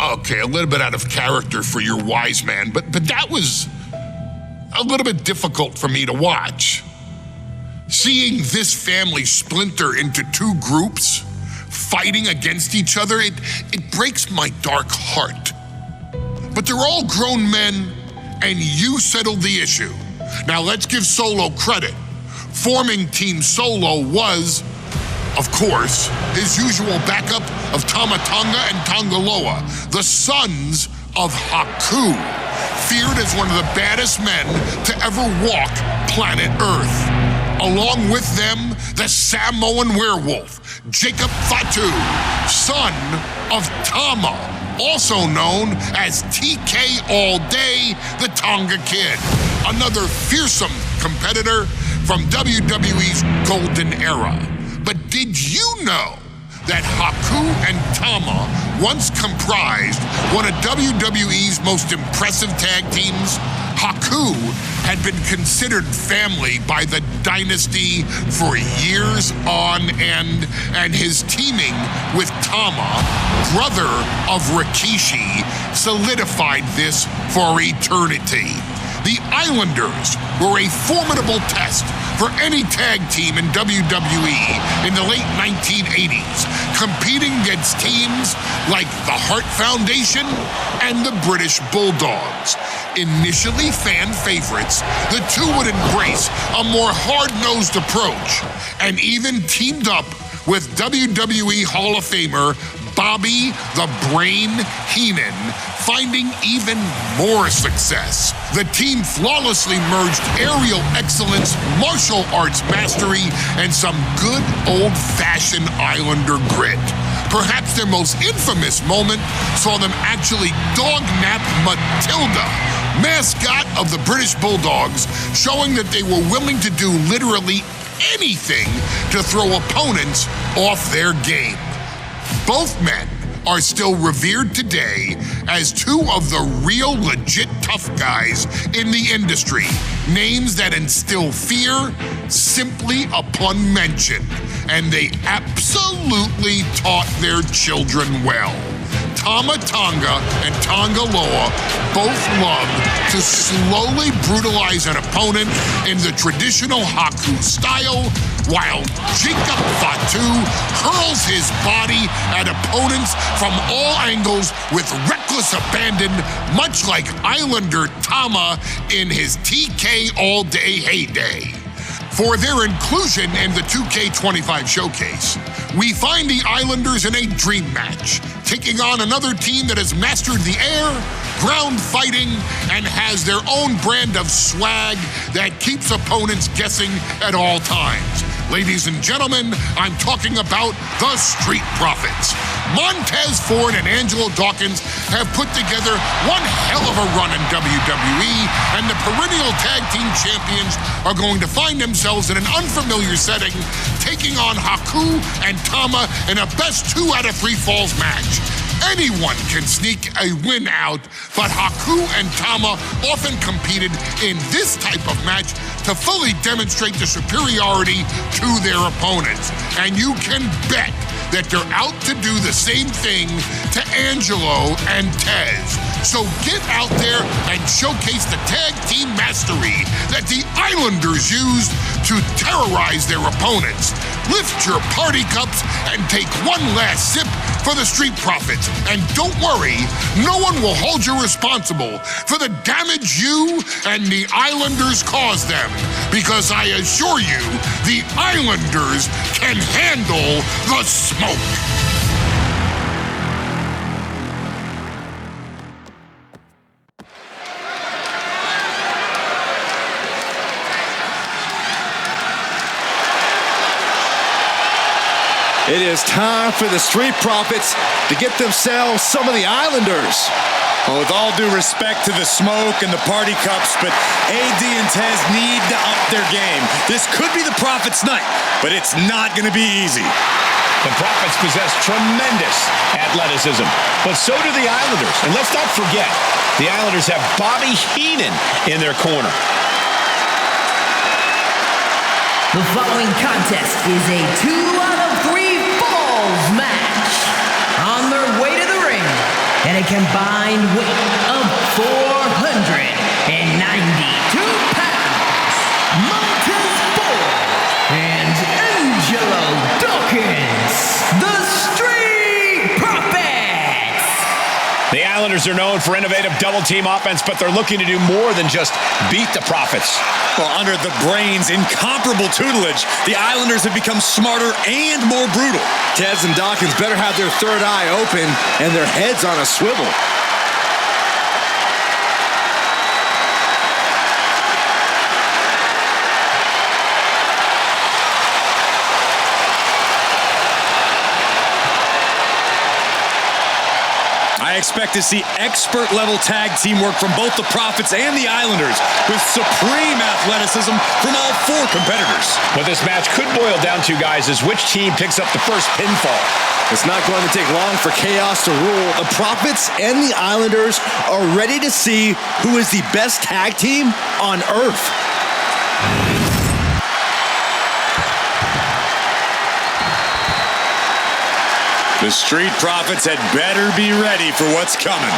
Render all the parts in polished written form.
Okay, a little bit out of character for your wise man, but that was a little bit difficult for me to watch. Seeing this family splinter into two groups, fighting against each other, it breaks my dark heart. But they're all grown men, and you settled the issue. Now let's give Solo credit. Forming Team Solo was, of course, his usual backup of Tama Tonga and Tongaloa, the sons of Haku, feared as one of the baddest men to ever walk planet Earth. Along with them, the Samoan werewolf, Jacob Fatu, son of Tama, also known as TK All Day, the Tonga Kid, another fearsome competitor from WWE's golden era. But did you know that Haku and Tama once comprised one of WWE's most impressive tag teams? Haku had been considered family by the Dynasty for years on end, and his teaming with Tama, brother of Rikishi, solidified this for eternity. The Islanders were a formidable test for any tag team in WWE in the late 1980s, competing against teams like the Hart Foundation and the British Bulldogs. Initially fan favorites, the two would embrace a more hard-nosed approach and even teamed up with WWE Hall of Famer Bobby the Brain Heenan, finding even more success. The team flawlessly merged aerial excellence, martial arts mastery, and some good old-fashioned Islander grit. Perhaps their most infamous moment saw them actually dog-nap Matilda, mascot of the British Bulldogs, showing that they were willing to do literally anything to throw opponents off their game. Both men are still revered today as two of the real legit tough guys in the industry, names that instill fear simply upon mention, and they absolutely taught their children well. Tama Tonga and Tongaloa both love to slowly brutalize an opponent in the traditional Haku style, while Jacob Fatu hurls his body at opponents from all angles with reckless abandon, much like Islander Tama in his TK All Day heyday. For their inclusion in the 2K25 showcase, we find the Islanders in a dream match, taking on another team that has mastered the air, ground fighting, and has their own brand of swag that keeps opponents guessing at all times. Ladies and gentlemen, I'm talking about the Street Profits. Montez Ford and Angelo Dawkins have put together one hell of a run in WWE, and the perennial tag team champions are going to find themselves in an unfamiliar setting, taking on Haku and Tama in a best 2 out of 3 falls match. Anyone can sneak a win out, but Haku and Tama often competed in this type of match to fully demonstrate the superiority to their opponents. And you can bet that they're out to do the same thing to Angelo and Tez. So get out there and showcase the tag team mastery that the Islanders used to terrorize their opponents. Lift your party cups and take one last sip for the Street Profits. And don't worry, no one will hold you responsible for the damage you and the Islanders caused them, because I assure you, the Islanders can handle the smoke. It is time for the Street Profits to get themselves some of the Islanders. Well, with all due respect to the smoke and the party cups, but AD and Tez need to up their game. This could be the Profits' night, but it's not going to be easy. The Profits possess tremendous athleticism, but so do the Islanders. And let's not forget, the Islanders have Bobby Heenan in their corner. The following contest is a 2 out of 3 falls match. combined weight of 492 pounds, Mountain Ford and Angelo Dawkins, the Street Profits. The Islanders are known for innovative double-team offense, but they're looking to do more than just beat the Profits. Well, under the Brains' incomparable tutelage, the Islanders have become smarter and more brutal. Tez and Dawkins better have their third eye open and their heads on a swivel. I expect to see expert-level tag teamwork from both the Profits and the Islanders, with supreme athleticism from all four competitors. What this match could boil down to, guys, is which team picks up the first pinfall. It's not going to take long for chaos to rule. The Profits and the Islanders are ready to see who is the best tag team on Earth. The Street Profits had better be ready for what's coming.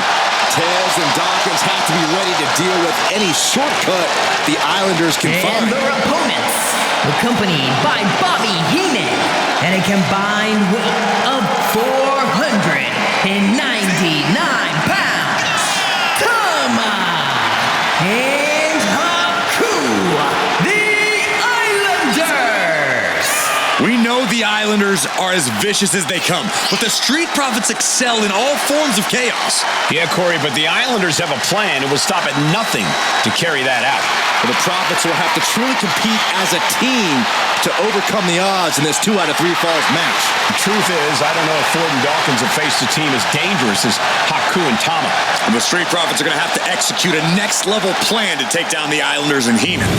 Tez and Dawkins have to be ready to deal with any shortcut the Islanders can find. And their opponents, accompanied by Bobby Heenan and a combined weight of 499 pounds, Tama and Haku, the Islanders. We know the Islanders are as vicious as they come, but the Street Profits excel in all forms of chaos. Yeah, Corey, but the Islanders have a plan and will stop at nothing to carry that out. But the Profits will have to truly compete as a team to overcome the odds in this 2 out of 3 falls match. The truth is, I don't know if Ford and Dawkins have faced a team as dangerous as Haku and Tama. And the Street Profits are going to have to execute a next-level plan to take down the Islanders and Heenan.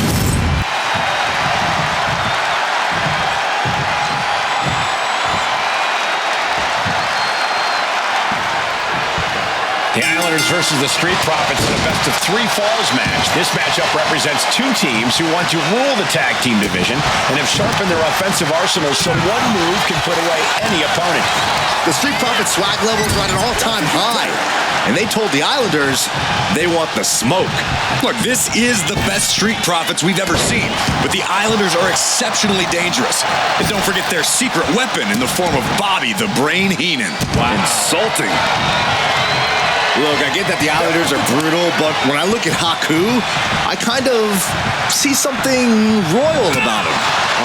The Islanders versus the Street Profits in a best-of-3 falls match. This matchup represents two teams who want to rule the tag team division and have sharpened their offensive arsenals so one move can put away any opponent. The Street Profits swag levels are at an all-time high, and they told the Islanders they want the smoke. Look, this is the best Street Profits we've ever seen, but the Islanders are exceptionally dangerous. And don't forget their secret weapon in the form of Bobby the Brain Heenan. Wow. Insulting. Look, I get that the Islanders are brutal, but when I look at Haku, I kind of see something royal about him.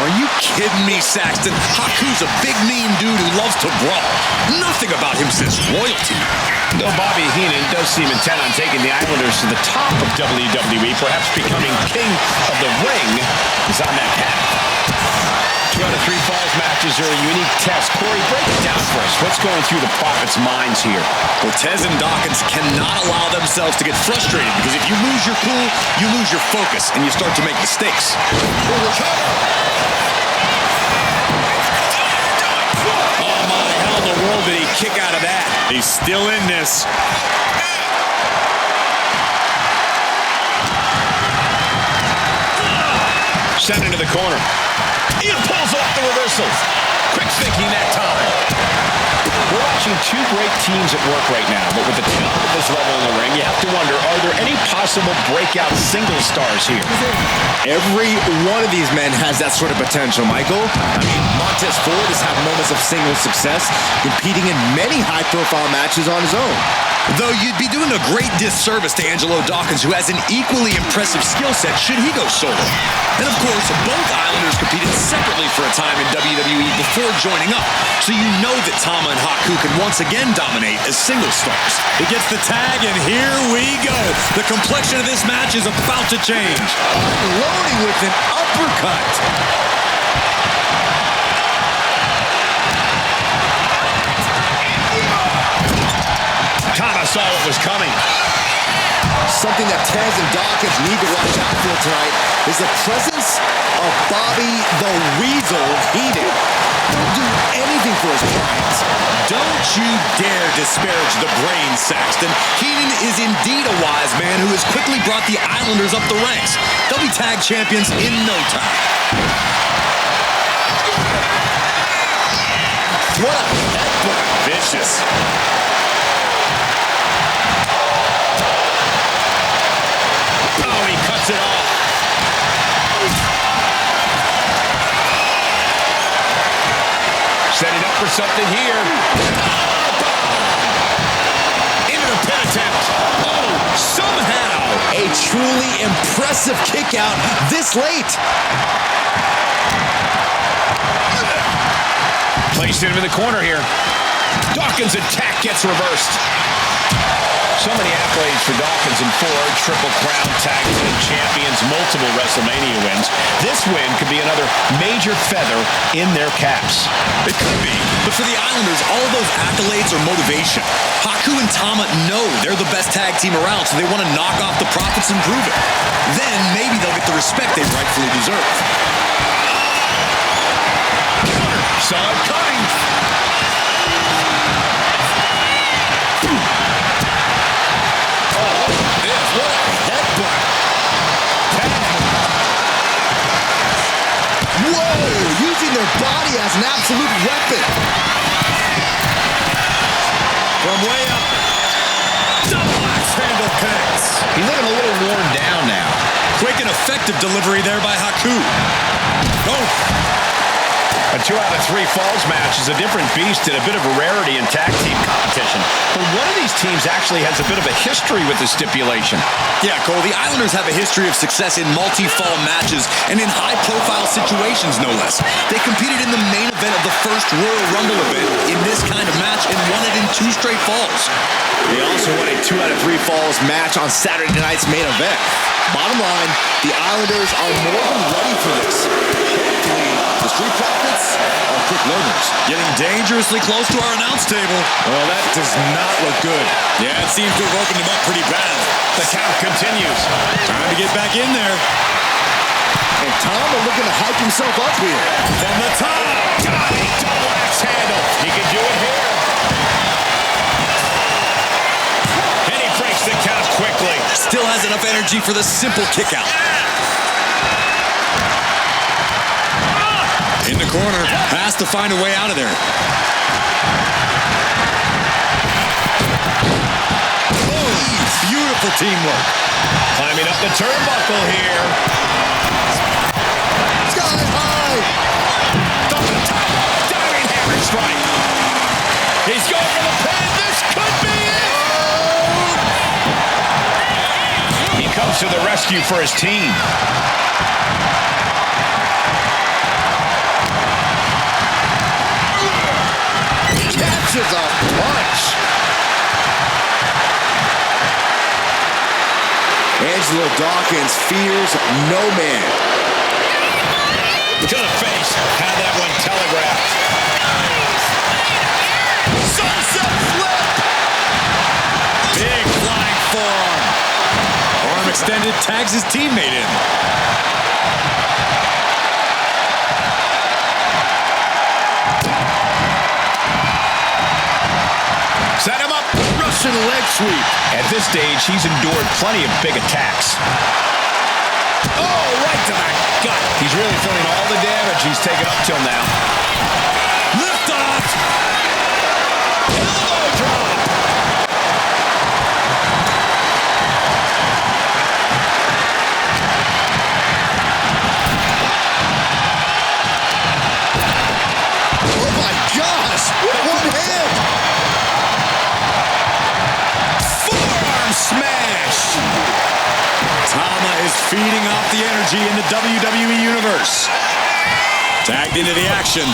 Are you kidding me, Saxton? Haku's a big, mean dude who loves to brawl. Nothing about him says royalty. Though Bobby Heenan does seem intent on taking the Islanders to the top of WWE, perhaps becoming king of the ring, is on that path. 2 out of 3 falls matches are a unique test. Corey, break it down for us. What's going through the Profits' minds here? Well, Tez and Dawkins cannot allow themselves to get frustrated, because if you lose your cool, you lose your focus, and you start to make mistakes. Oh, my, how in the world did he kick out of that? He's still in this. Sent into the corner. He pulls off the reversal. Quick thinking that time. We're watching two great teams at work right now, but with the talent at this level in the ring, you have to wonder, are there any possible breakout single stars here? Every one of these men has that sort of potential, Michael. I mean, Montez Ford has had moments of single success, competing in many high-profile matches on his own. Though you'd be doing a great disservice to Angelo Dawkins, who has an equally impressive skill set should he go solo. And of course, both Islanders competed separately for a time in WWE before joining up, so you know that Tama and Haku can once again dominate as single stars. He gets the tag, and here we go. The complexion of this match is about to change. Loading with an uppercut. Tama saw what was coming. Something that Tez and Dawkins need to watch out for tonight is the presence of Bobby the Weasel Heenan. He'll do anything for his clients. Don't you dare disparage the brain, Saxton. Heenan is indeed a wise man who has quickly brought the Islanders up the ranks. They'll be tag champions in no time. What a headbutt. Vicious. Setting up for something here. Into the pin attempt. Oh, somehow. A truly impressive kick out this late. Placed him in the corner here. Dawkins' attack gets reversed. So many accolades for Dawkins and Ford. Triple Crown Tag Team Champions, multiple WrestleMania wins. This win could be another major feather in their caps. It could be, but for the Islanders, all of those accolades are motivation. Haku and Tama know they're the best tag team around, so they want to knock off the Profits and prove it. Then maybe they'll get the respect they rightfully deserve. Saw it coming. What a headbutt. Whoa, using their body as an absolute weapon. From way up, double axe handle connects. He's looking a little worn down now. Quick and effective delivery there by Haku. Oh. A 2 out of 3 falls match is a different beast and a bit of a rarity in tag team competition. But one of these teams actually has a bit of a history with the stipulation. Yeah, Cole, the Islanders have a history of success in multi-fall matches and in high-profile situations, no less. They competed in the main event of the first Royal Rumble event in this kind of match and won it in 2 straight falls. They also won a 2 out of 3 falls match on Saturday night's main event. Bottom line, the Islanders are more than ready for this. The Street Profits are quick learners. Getting dangerously close to our announce table. Well, that does not look good. Yeah, it seems to have opened him up pretty bad. The count continues. Time to get back in there. And Tama looking to hype himself up here. From the top. Got a double axe handle. He can do it here. And he breaks the count quickly. Still has enough energy for the simple kick out. In the corner, has to find a way out of there. Oh, beautiful teamwork. Climbing up the turnbuckle here. Sky high. Up the top. Diving hammer strike. He's going for the pin. This could be it. He comes to the rescue for his team. Catches a punch. Angelo Dawkins fears no man. To the face. Had that one telegraphed. Sunset flip. Big flying forearm. Arm extended, tags his teammate in. Set him up. Russian leg sweep. At this stage, he's endured plenty of big attacks. Oh, right to the gut. He's really feeling all the damage he's taken up till now. Lift off. Elbow drop. Oh my gosh! With one hand! Forearm smash. Tama is feeding off the energy in the WWE Universe. Tagged into the action.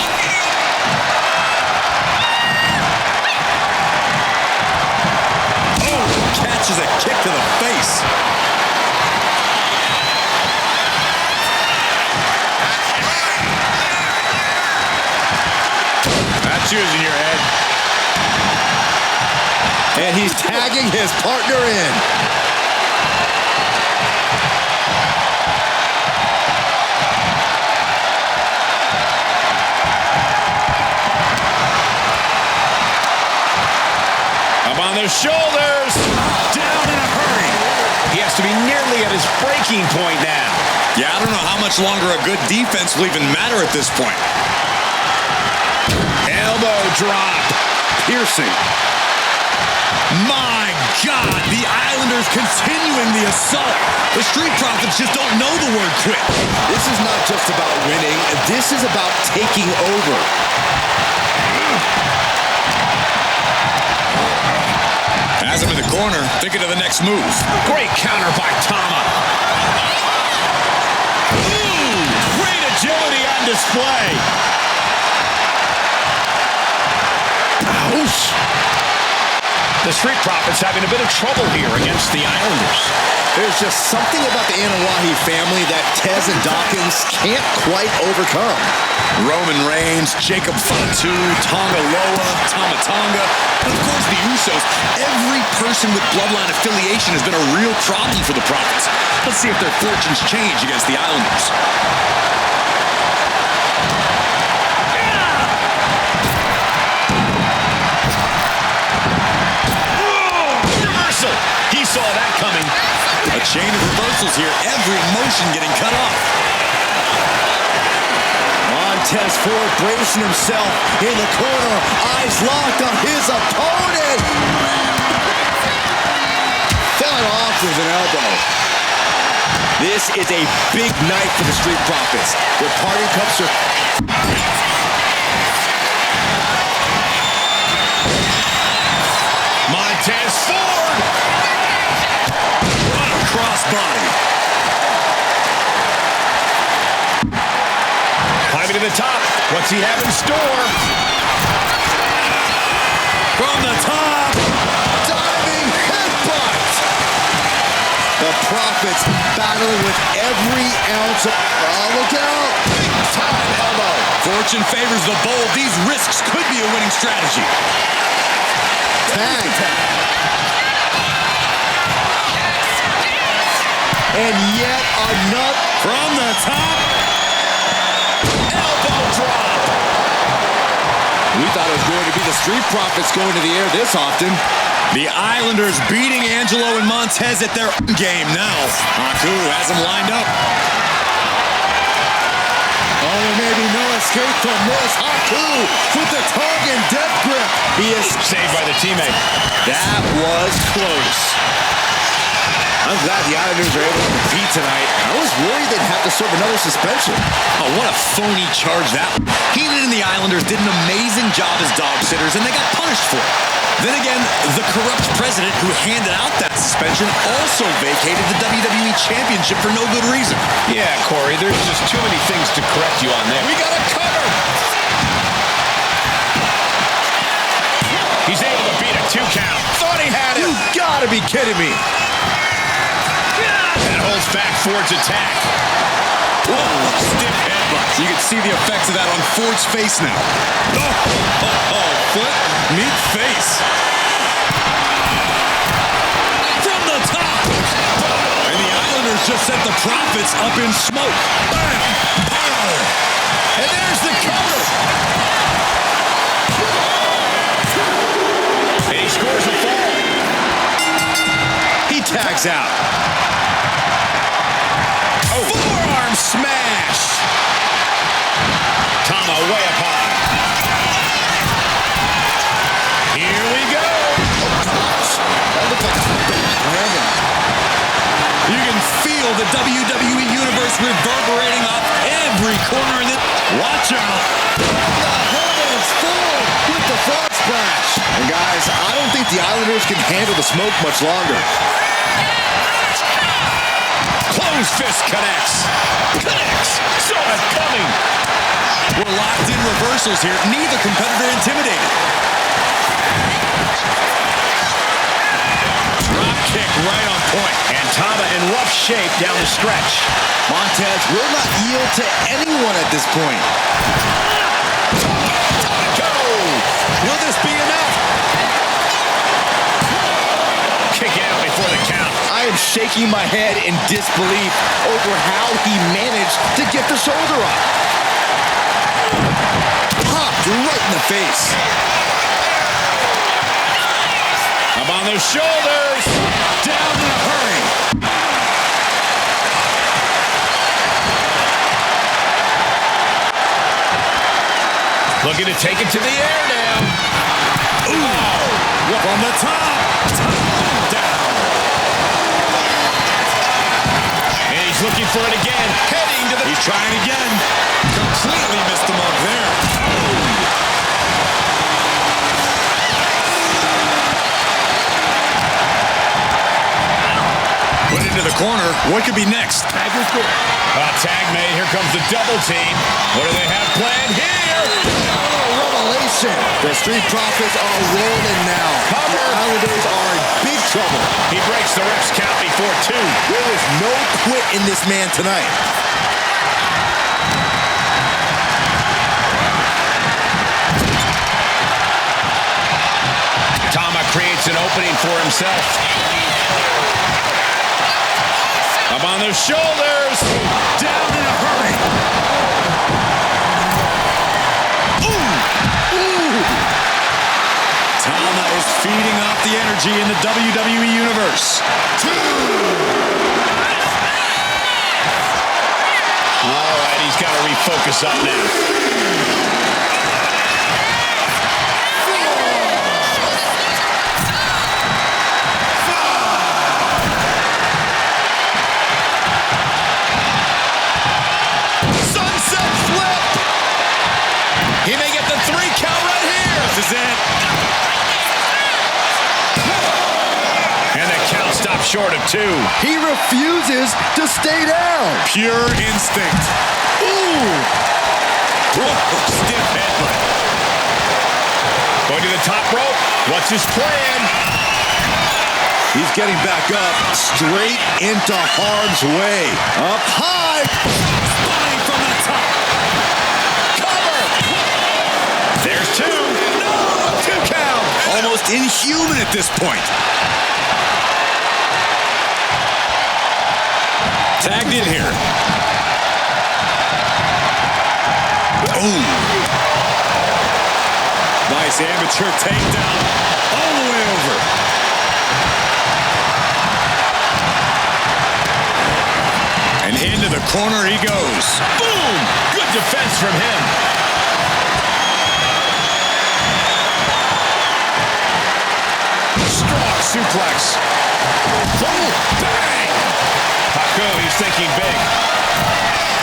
Oh, catches a kick to the face. That's using your head. And he's tagging his partner in. Up on their shoulders. Down in a hurry. He has to be nearly at his breaking point now. Yeah, I don't know how much longer a good defense will even matter at this point. Elbow drop. Piercing. My God, the Islanders continuing the assault. The Street Profits just don't know the word quit. This is not just about winning. This is about taking over. him in the corner, thinking of the next move. Great counter by Tama. Ooh, great agility on display. Ouch. The Street Profits having a bit of trouble here against the Islanders. There's just something about the Anawahi family that Tez and Dawkins can't quite overcome. Roman Reigns, Jacob Fatu, Tonga Loa, Tama Tonga, and of course the Usos. Every person with bloodline affiliation has been a real problem for the Profits. Let's see if their fortunes change against the Islanders. He saw that coming. A chain of reversals here. Every motion getting cut off. Montez Ford bracing himself in the corner. Eyes locked on his opponent. Fell off with an elbow. This is a big night for the Street Profits. Their party cups are... Montez Ford. What a crossbody. Climbing to the top. What's he have in store? From the top. Diving headbutt. The Profits battling with every ounce of... Oh, look out. Big time elbow. Fortune favors the bold. These risks could be a winning strategy. Tag. And yet another... From the top. Elbow drop. We thought it was going to be the Street Profits going to the air this often. The Islanders beating Angelo and Montez at their game now. Haku has him lined up. Oh, there may be no escape from this. Haku with the tongue and death grip. He is Saved by the teammate. That was close. I'm glad the Islanders are able to compete tonight. I was worried they'd have to serve another suspension. Oh, what a phony charge that was. Heenan and the Islanders did an amazing job as dog sitters, and they got punished for it. Then again, the corrupt president who handed out that suspension also vacated the WWE Championship for no good reason. Yeah, Corey, there's just too many things to correct you on there. We got a cover! He's able to beat a 2 count. Thought he had it! You gotta be kidding me. And holds back Ford's attack. Whoa, stiff headbutt. You can see the effects of that on Ford's face now. Oh, foot, meet face. From the top. And the Islanders just sent the Profits up in smoke. Bam! Pow! And there's the cover. And he scores a fall. He tags out. Forearm smash. Tama way up high. Here we go. That looked like a landing. You can feel the WWE Universe reverberating off every corner in it. Watch out. The heavens forward with the frog splash. And guys, I don't think the Islanders can handle the smoke much longer. Closed fist connects. Saw it coming. We're locked in reversals here. Neither competitor intimidated. Drop kick right on point. And Tama in rough shape down the stretch. Montez will not yield to anyone at this point. Go! Will this be enough? Kick out before the count. I am shaking my head in disbelief over how he managed to get the shoulder up. Popped right in the face. Up on those shoulders. Down in a hurry. Looking to take it to the air now. Ooh! From the top. Down. And he's looking for it again. Heading to the... He's trying again. Completely missed the mark there. What could be next? Tag is good. Tag made. Here comes the double team. What do they have planned here? Oh, revelation. The Street Profits are rolling now. The Islanders are in big trouble. He breaks the ref's count before 2. There is no quit in this man tonight. Tama creates an opening for himself. Up on their shoulders. Down in a hurry. Tama is feeding off the energy in the WWE Universe. 2. All right, he's got to refocus up now. Sunset flip. He may get the 3 count right here. This is it. And the count stops short of 2. He refuses to stay down. Pure instinct. Ooh. Stiff headbutt. Going to the top rope. What's his plan? He's getting back up, straight into harm's way. Up high. Spine from the top. Cover. There's 2. No, 2 count. Almost inhuman at this point. Tagged in here. Ooh. Nice amateur takedown. All the way over. And into the corner he goes. Boom! Good defense from him. Strong suplex. Boom! Bang! Haku, he's thinking big.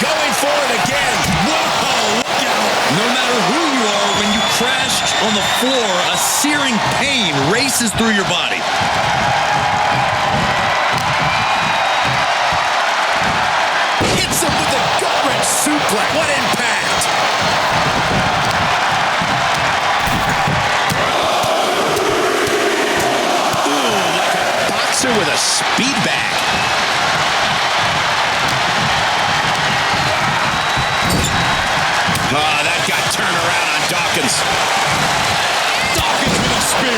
Going for it again. Whoa, look out. No matter who you are, when you crash on the floor, a searing pain races through your body. Hits him with a gut-wrench suplex. What impact! Ooh, like a boxer with a speed bag. That got turned around on Dawkins. Dawkins with a spear.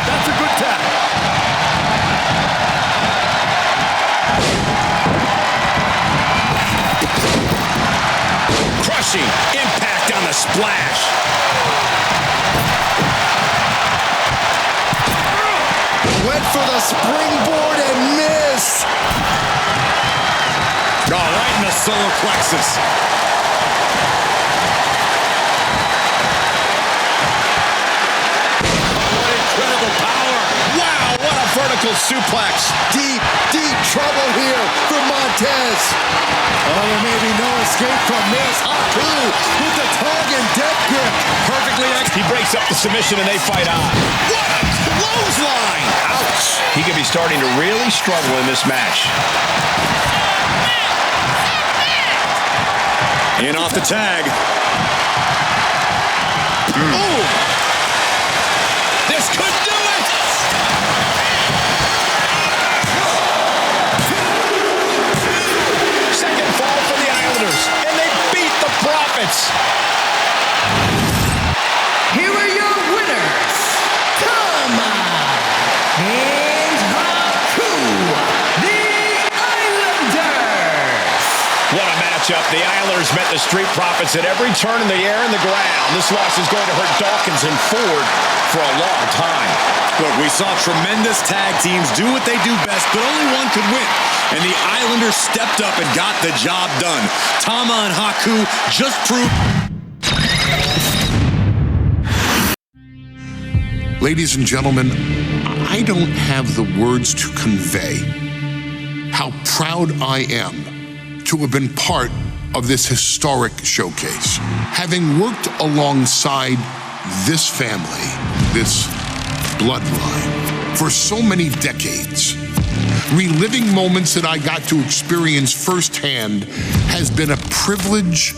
That's a good tap. Crushing impact on the splash. Went for the springboard and missed. Oh, right in the solar plexus. What incredible power. Wow, what a vertical suplex. Deep, deep trouble here for Montez. Oh, there may be no escape from this. Haku with the tongue and death grip. Perfectly He breaks up the submission and they fight on. What a clothesline! Ouch. He could be starting to really struggle in this match. In off the tag. Ooh. This could do it. Second fall for the Islanders, and they beat the Profits. Here are your winners, Tama and Haku, the Islanders. What a matchup. The Islanders met the Street Profits at every turn in the air and the ground. This loss is going to hurt Dawkins and Ford for a long time. Look, we saw tremendous tag teams do what they do best, but only one could win. And the Islanders stepped up and got the job done. Tama and Haku just proved... Ladies and gentlemen, I don't have the words to convey how proud I am to have been part of this historic showcase. Having worked alongside this family, this bloodline for so many decades. Reliving moments that I got to experience firsthand has been a privilege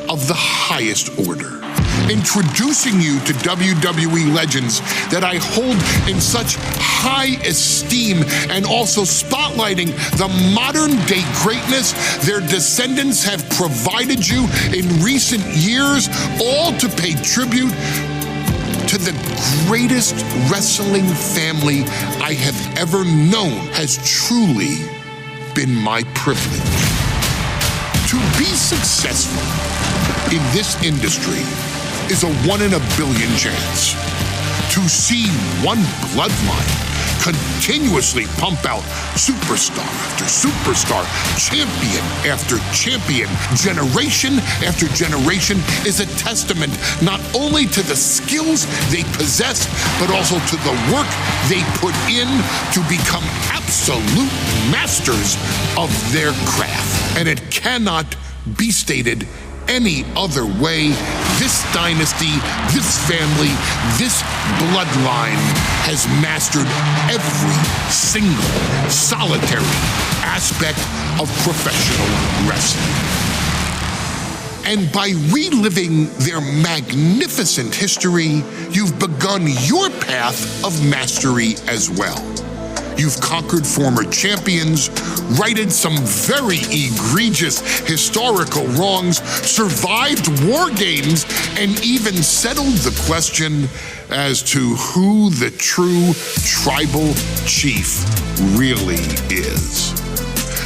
of the highest order. Introducing you to WWE legends that I hold in such high esteem, and also spotlighting the modern day greatness their descendants have provided you in recent years, all to pay tribute to the greatest wrestling family I have ever known has truly been my privilege. To be successful in this industry is a 1 in a billion chance. To see one bloodline continuously pump out superstar after superstar, champion after champion, generation after generation is a testament not only to the skills they possess, but also to the work they put in to become absolute masters of their craft. And it cannot be stated any other way. This dynasty, this family, this bloodline has mastered every single solitary aspect of professional wrestling. And by reliving their magnificent history, you've begun your path of mastery as well. You've conquered former champions, righted some very egregious historical wrongs, survived war games, and even settled the question as to who the true tribal chief really is.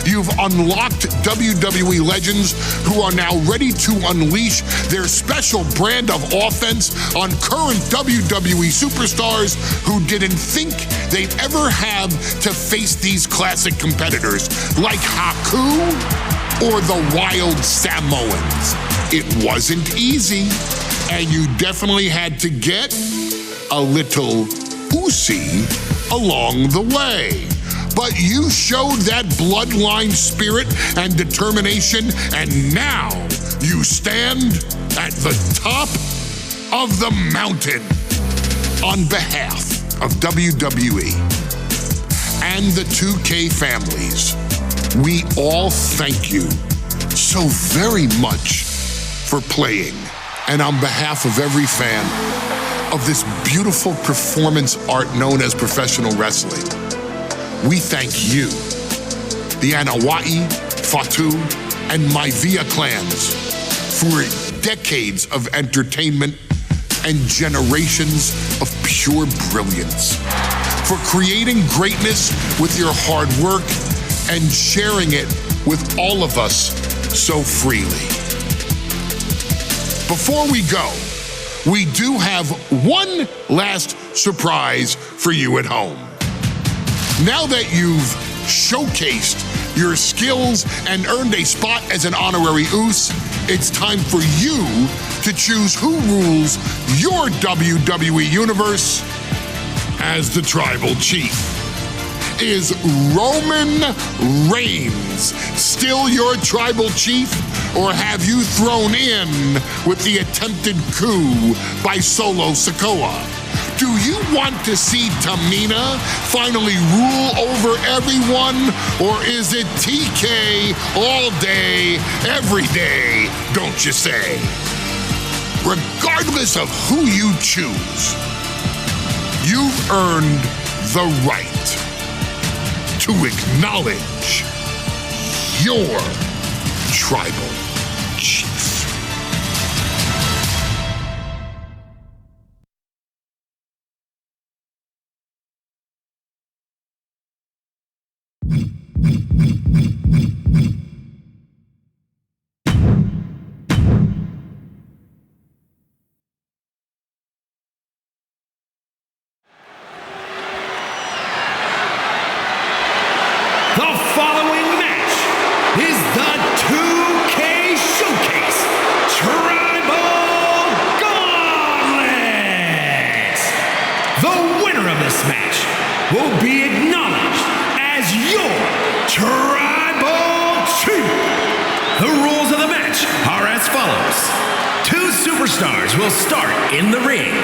You've unlocked WWE legends who are now ready to unleash their special brand of offense on current WWE superstars who didn't think they'd ever have to face these classic competitors like Haku or the Wild Samoans. It wasn't easy, and you definitely had to get a little oozy along the way. But you showed that bloodline spirit and determination, and now you stand at the top of the mountain. On behalf of WWE and the 2K families, we all thank you so very much for playing. And on behalf of every fan of this beautiful performance art known as professional wrestling, we thank you, the Anawai, Fatu, and Maivia clans, for decades of entertainment and generations of pure brilliance, for creating greatness with your hard work and sharing it with all of us so freely. Before we go, we do have one last surprise for you at home. Now that you've showcased your skills and earned a spot as an honorary Uce, it's time for you to choose who rules your WWE universe as the Tribal Chief. Is Roman Reigns still your Tribal Chief, or have you thrown in with the attempted coup by Solo Sikoa? Do you want to see Tamina finally rule over everyone, or is it TK all day, every day, don't you say? Regardless of who you choose, you've earned the right to acknowledge your Tribal Chief. The following match is the 2K Showcase Tribal Gauntlet. The winner of this match will be acknowledged as your Tribal Chief. The rules of the match are as follows. Two superstars will start in the ring.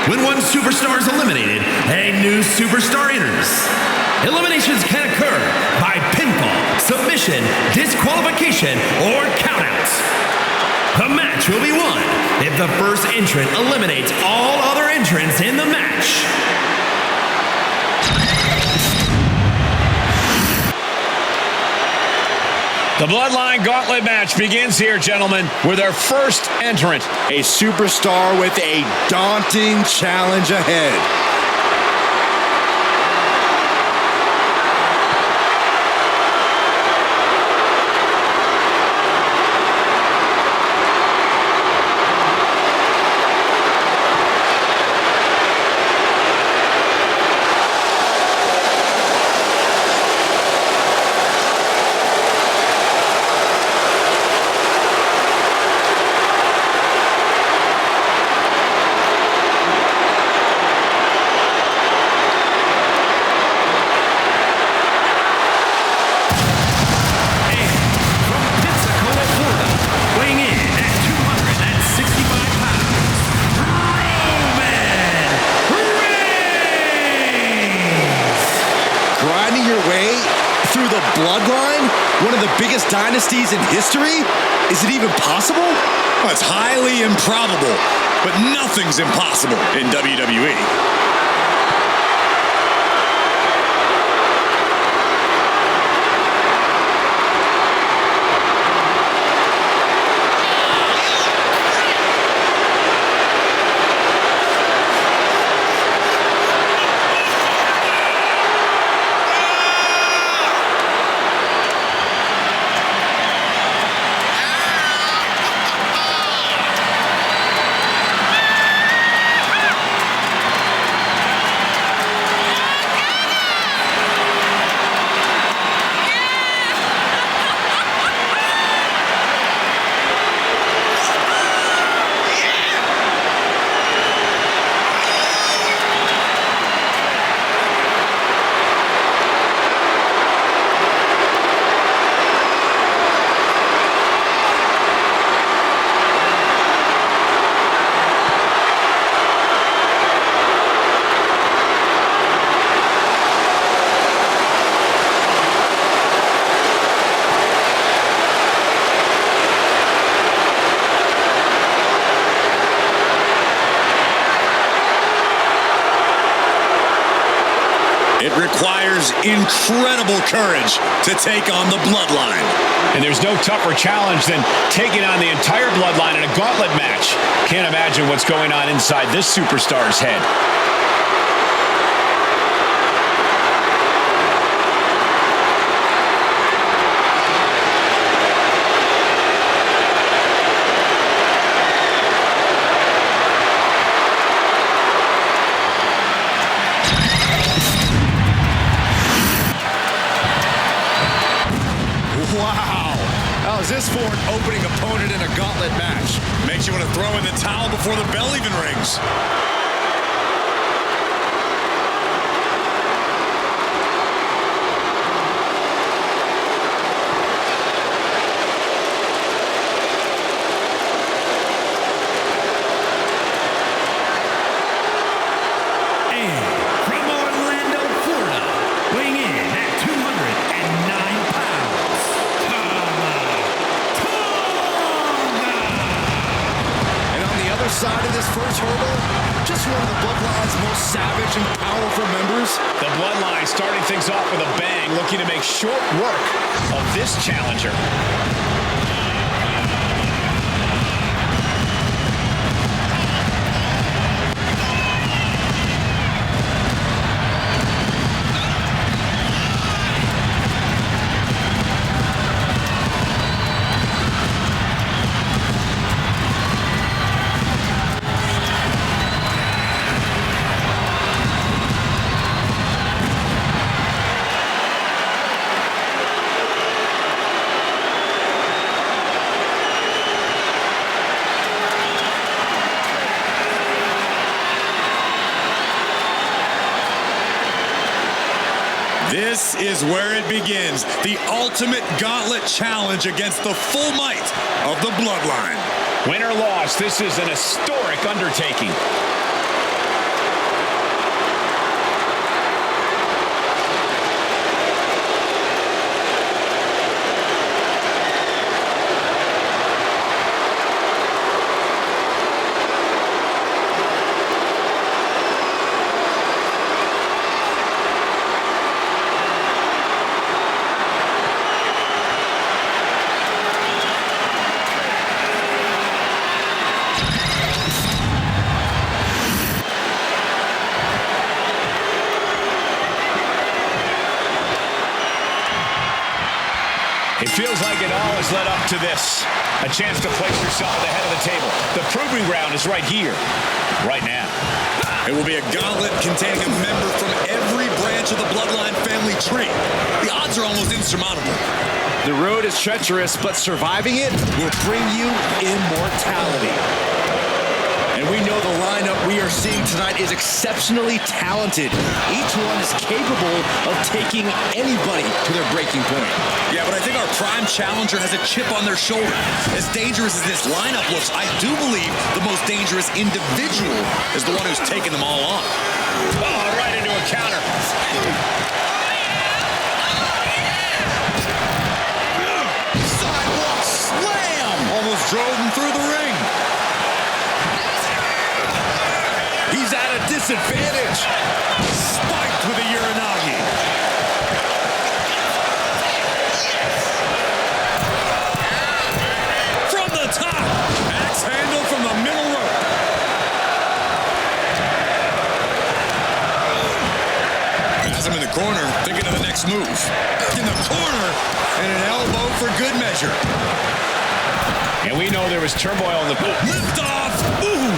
When one superstar is eliminated, a new superstar enters. Eliminations can occur by pinfall, submission, disqualification, or countouts. The match will be won if the first entrant eliminates all other entrants in the match. The Bloodline Gauntlet match begins here, gentlemen, with our first entrant. A superstar with a daunting challenge ahead. Through the Bloodline, one of the biggest dynasties in history? Is it even possible? Well, it's highly improbable, but nothing's impossible in WWE. It requires incredible courage to take on the Bloodline. And there's no tougher challenge than taking on the entire Bloodline in a gauntlet match. Can't imagine what's going on inside this superstar's head. How's this for an opening opponent in a gauntlet match? Makes you want to throw in the towel before the bell even rings. Side of this first hurdle, just one of the Bloodline's most savage and powerful members. The Bloodline starting things off with a bang, looking to make short work of this challenger. This is where it begins. The ultimate gauntlet challenge against the full might of the Bloodline. Win or loss, this is an historic undertaking. It feels like it all has led up to this. A chance to place yourself at the head of the table. The proving ground is right here, right now. It will be a gauntlet containing a member from every branch of the bloodline family tree. The odds are almost insurmountable. The road is treacherous, but surviving it will bring you immortality. And we know the lineup we are seeing tonight is exceptionally talented. Each one is capable of taking anybody to their breaking point. Yeah, but I think our prime challenger has a chip on their shoulder. As dangerous as this lineup looks, I do believe the most dangerous individual is the one who's taking them all on. Oh, right into a counter. Sidewalk slam! Almost drove him through the ring. He's at a disadvantage. Spiked with a Uranagi. From the top. Axe handle from the middle rope. Has him in the corner, thinking of the next move. In the corner, and an elbow for good measure. And we know there was turmoil in the pool. Lift off. Ooh.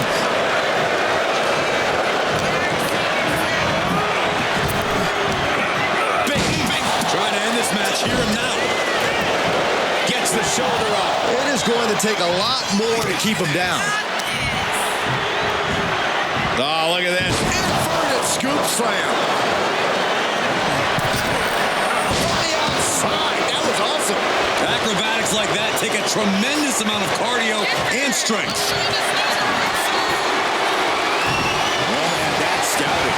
Trying to end this match, hear him now. Gets the shoulder up. It is going to take a lot more to keep him down. Oh, look at this. Inverted scoop slam. From the outside. That was awesome. Acrobatics like that take a tremendous amount of cardio and strength. Oh, man, that's scouting.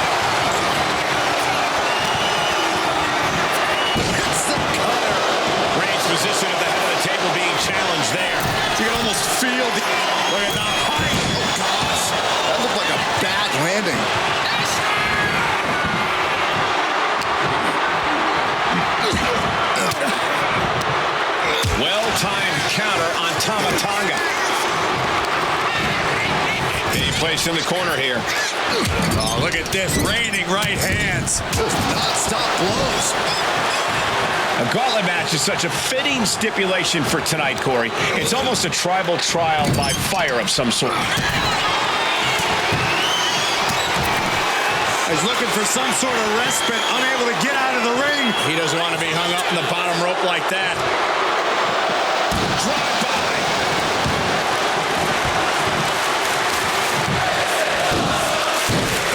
Position at the head of the table being challenged there. You can almost feel the... Look at the height. Oh, gosh. That looked like a bad landing. Well-timed counter on Tama Tonga. Any place in the corner here. Oh, look at this. Raining right hands. Just non-stop blows. A gauntlet match is such a fitting stipulation for tonight, Corey. It's almost a tribal trial by fire of some sort. He's looking for some sort of respite, unable to get out of the ring. He doesn't want to be hung up in the bottom rope like that. Drive by.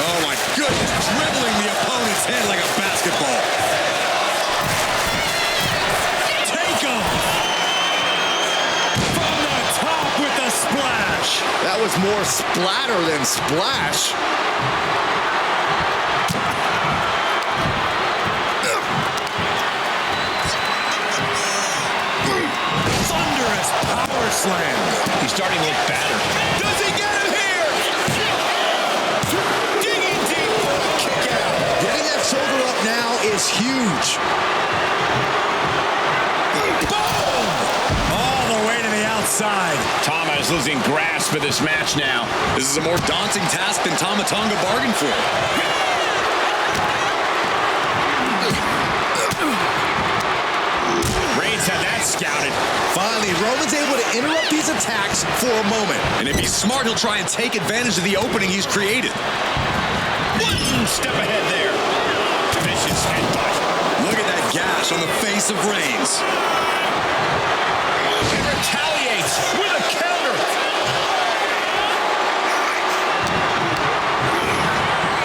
Oh, my goodness. Dribbling the opponent's head like a basketball. That was more splatter than splash. Thunderous power slam. He's starting to look battered. Does he get him here? Digging deep for a kick out. Getting that shoulder up now is huge. Boom! All the way to the outside. Tama is losing grasp of this match now. This is a more daunting task than Tama Tonga bargained for. Reigns had that scouted. Finally, Roman's able to interrupt these attacks for a moment. And if he's smart, he'll try and take advantage of the opening he's created. One step ahead there. Vicious headbutt. Look at that gash on the face of Reigns. He retaliates with a counter.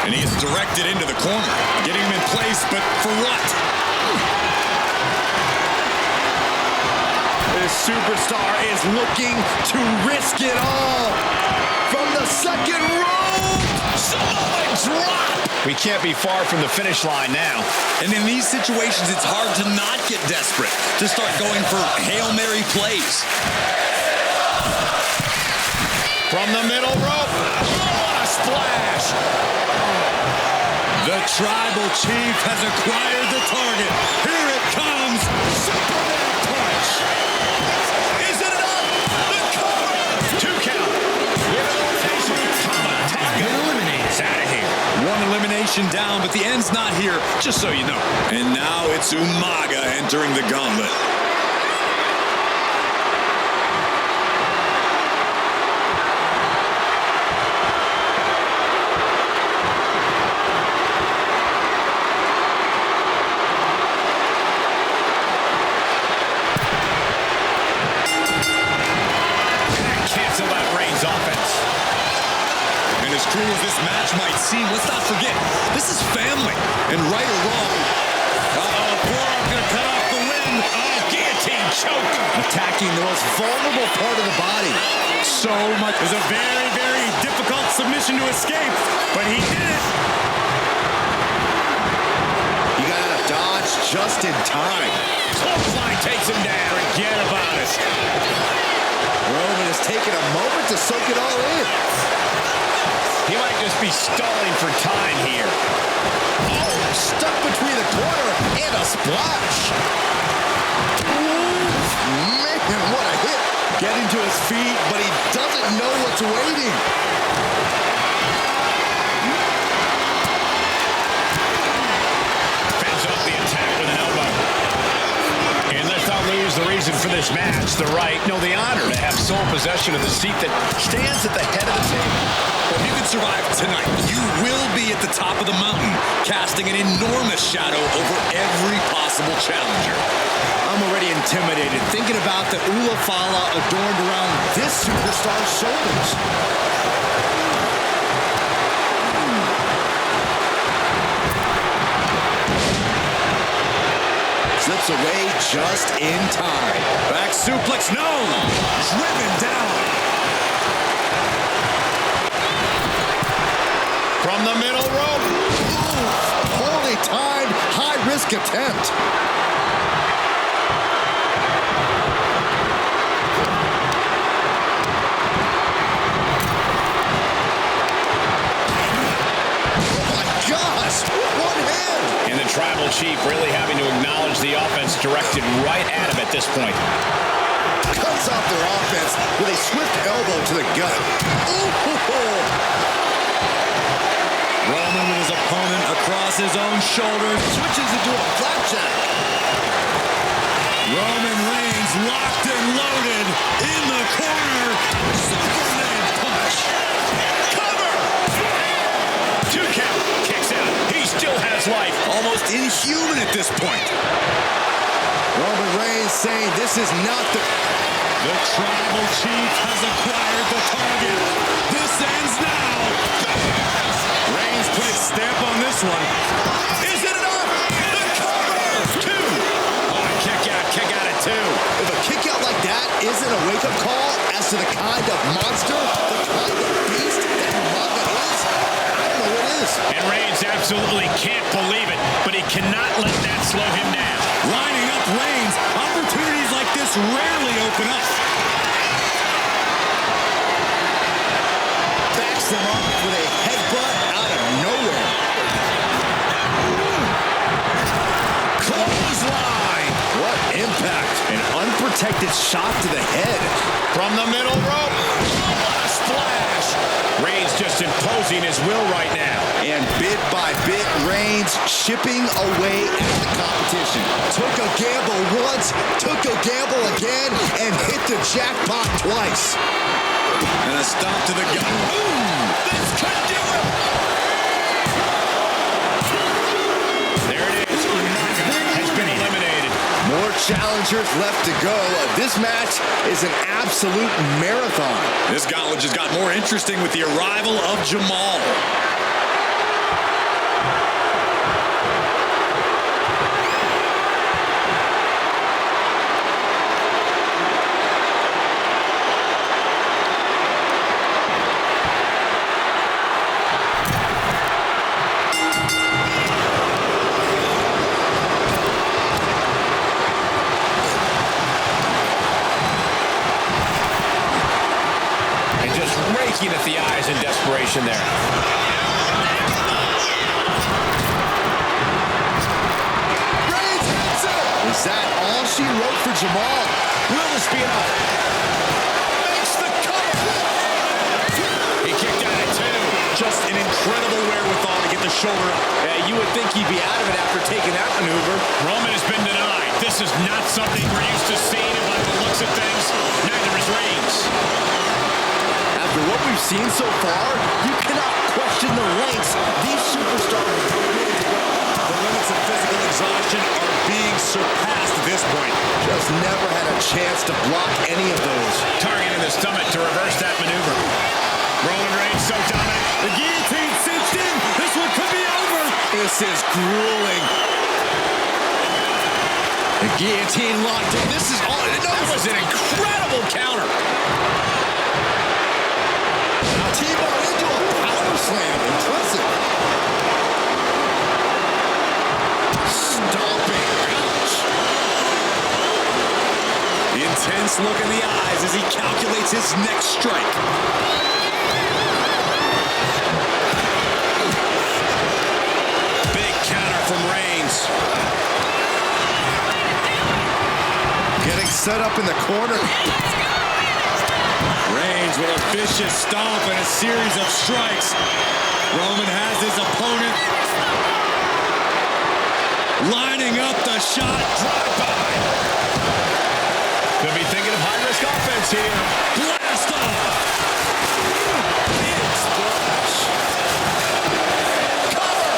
And he is directed into the corner. Getting him in place, but for what? It is This superstar is looking to risk it all. From the second rope, Samoa drop. We can't be far from the finish line now. And in these situations, it's hard to not get desperate, to start going for Hail Mary plays. From the middle rope. Oh, what a splash. The Tribal Chief has acquired the target. Here it comes. Superman punch. Is it enough? The cover. 2 count. With elimination. Been eliminated. It's out of here. One elimination down, but the end's not here, just so you know. And now it's Umaga entering the gauntlet. Cruel as this match might seem, let's not forget, this is family. And right or wrong, forearm gonna cut off the limb. Oh, guillotine choke. Attacking the most vulnerable part of the body. So much. It was a very, very difficult submission to escape, but he did it. He got out of dodge just in time. Clothesline takes him down. Forget about it. Roman has taken a moment to soak it all in. He might just be stalling for time here. Oh, stuck between the corner and a splash. Ooh, man, what a hit. Getting to his feet, but he doesn't know what's waiting. Fends off the attack with an elbow. And let's not lose the reason for this match, the right, no, the honor to have sole possession of the seat that stands at the head of the table. If you can survive tonight, you will be at the top of the mountain, casting an enormous shadow over every possible challenger. I'm already intimidated thinking about the Ulafala adorned around this superstar's shoulders. Slips away just in time. Back suplex, no! Driven down. From the middle rope. Poorly timed, high-risk attempt. Oh my gosh, one hand. And the Tribal Chief really having to acknowledge the offense directed right at him at this point. Cuts off their offense with a swift elbow to the gut. Ooh. Roman with his opponent across his own shoulders. Switches into a flapjack. Roman Reigns locked and loaded in the corner. Superman punch. Cover! 2 count. Kicks out. He still has life. Almost inhuman at this point. Roman Reigns saying this is not the... The Tribal Chief has acquired the target. This ends now. Reigns put his stamp on this one. Is it enough? The cover! 2. Oh, kick out at 2. If a kick out like that isn't a wake-up call as to the kind of monster, the kind of beast that Umaga is, I don't know what is. And Reigns absolutely can't believe it, but he cannot let that slow him down. Lining up Reigns. Opportunities like this rarely open up. Backs them up with a headbutt out of nowhere. Clothesline. What impact. An unprotected shot to the head. From the middle rope. What a splash. Reigns just imposing his will right now. And bit by bit, Reigns chipping away at the competition. Took a gamble once, took a gamble again, and hit the jackpot twice. And a stomp to the gut. Ooh, this could do it. There it is. Umaga has been eliminated. More challengers left to go. This match is an absolute marathon. This gauntlet just got more interesting with the arrival of Jamal. winking at the eyes in desperation there. Reigns hits it. Is that all she wrote for Jamal? Will this be enough? Makes the cover. He kicked out at 2. Just an incredible wherewithal to get the shoulder up. Yeah, you would think he'd be out of it after taking that maneuver. Roman has been denied. This is not something we're used to seeing, and by the looks of things, neither is Reigns. After what we've seen so far, you cannot question the lengths these superstars are willing to go. The limits of physical exhaustion are being surpassed at this point. Just never had a chance to block any of those. Target in the stomach to reverse that maneuver. Roman Reigns so dominant. The guillotine cinched in. This one could be over. This is grueling. The guillotine locked in. This is all. That was an incredible counter. T-bar into a power slam. Impressive. Stomping. Ouch. The intense look in the eyes as he calculates his next strike. Big counter from Reigns. Getting set up in the corner. Reigns with a vicious stomp and a series of strikes. Roman has his opponent lining up the shot. Drive-by. Could be thinking of high-risk offense here. Blast off. Big splash. Cover.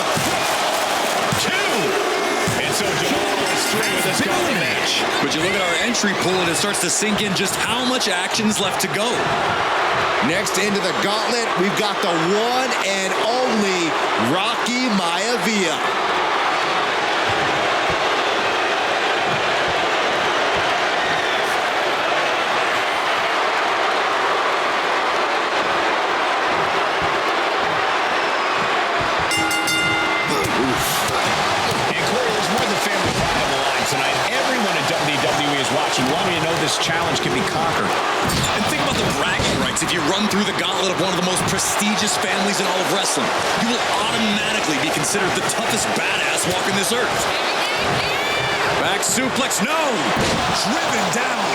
2. And so Jamal is through with this gauntlet match. But you look at our entry pool and it starts to sink in just how much action's left to go. Next into the gauntlet, we've got the one and only Rocky Maivia. WWE is watching. Want me to know this challenge can be conquered. And think about the bragging rights. If you run through the gauntlet of one of the most prestigious families in all of wrestling, you will automatically be considered the toughest badass walking this earth. Back suplex, no! Driven down.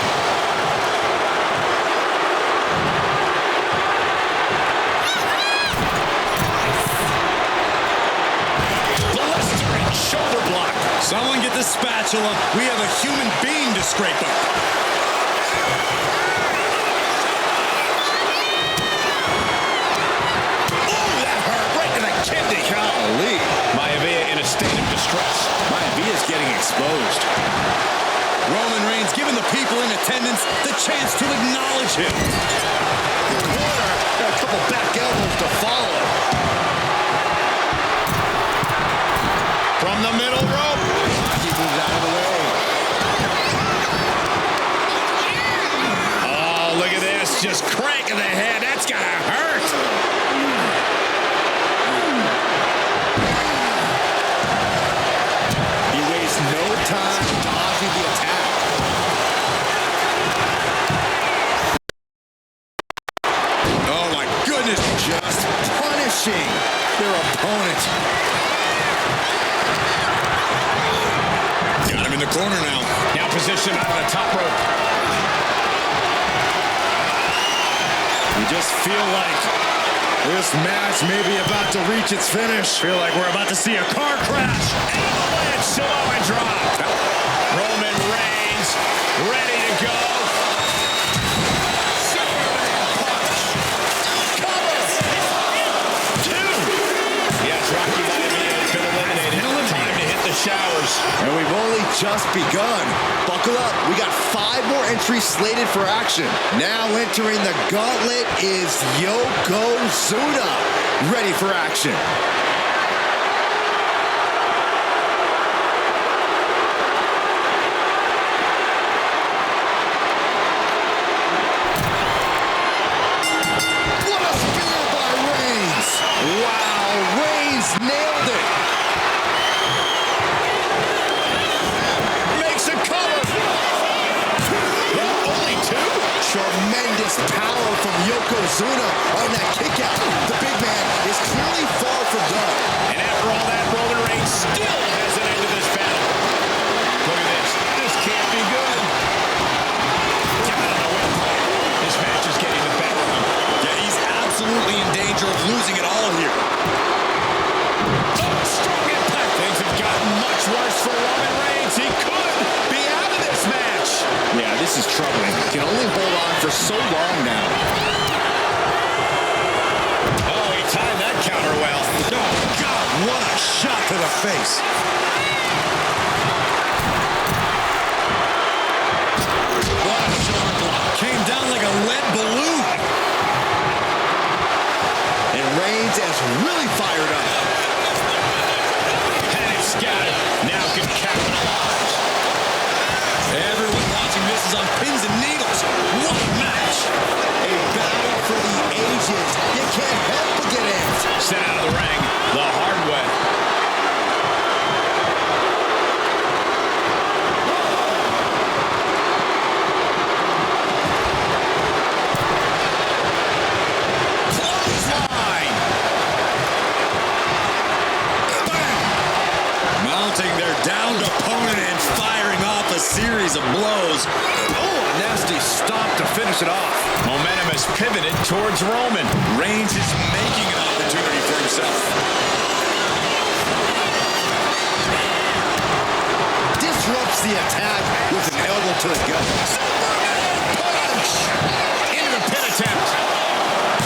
Blistering shoulder block. Someone get the spatula. We have a human being to scrape up. Oh, that hurt right to the kidney. Golly. Maivia in a state of distress. Maivia's getting exposed. Roman Reigns giving the people in attendance the chance to acknowledge him. Corner. Got a couple back elbows to follow. From the middle rope. He moves out of the way. Oh, look at this. Just cranking the head. That's got to hurt. He wastes no time dodging the attack. Oh my goodness. Just punishing their opponent. Got him in the corner now. Now positioned on the top rope. You just feel like this match may be about to reach its finish. Feel like we're about to see a car crash. Avalanche, Samoan drop. Roman Reigns ready to go. Superman punch. Cover. 2. Yes, Rocky Maivia has been eliminated. Time to hit the showers. And we've only just begun. Buckle up. We got 5 more entries slated for action. Now entering the gauntlet is Yokozuna. Ready for action. What a spear by Reigns. Wow, Reigns nailed it. Makes a cover. Only 2? Tremendous power from Yokozuna on that kick out. The big man is clearly far from done. And after all that, Roman Reigns still has an end to this battle. Look at this. This can't be good. Get out of the way. This match is getting the better of him. Yeah, he's absolutely in danger of losing it all here. Oh, strong impact. Things have gotten much worse for Roman Reigns. He could be out of this match. Yeah, this is troubling. Can only hold on for so long now. Oh, he timed that counter well. Oh, God, what a shot to the face. What a shoulder block. Came down like a lead balloon. And Reigns is really fired up. And it's scattered. Now can capitalize. Everyone watching this is on pins and needles. What a match. A battle for the ages. You can't help but get amped. Sent out of the ring the hard way. Clothesline. Mounting their downed opponent and firing off a series of blows. Oh, a nasty stop to finish it off. Momentum has pivoted towards Roman. Reigns is making an opportunity for himself. Disrupts the attack with an elbow to the gut. Punch! Into the pin attempt.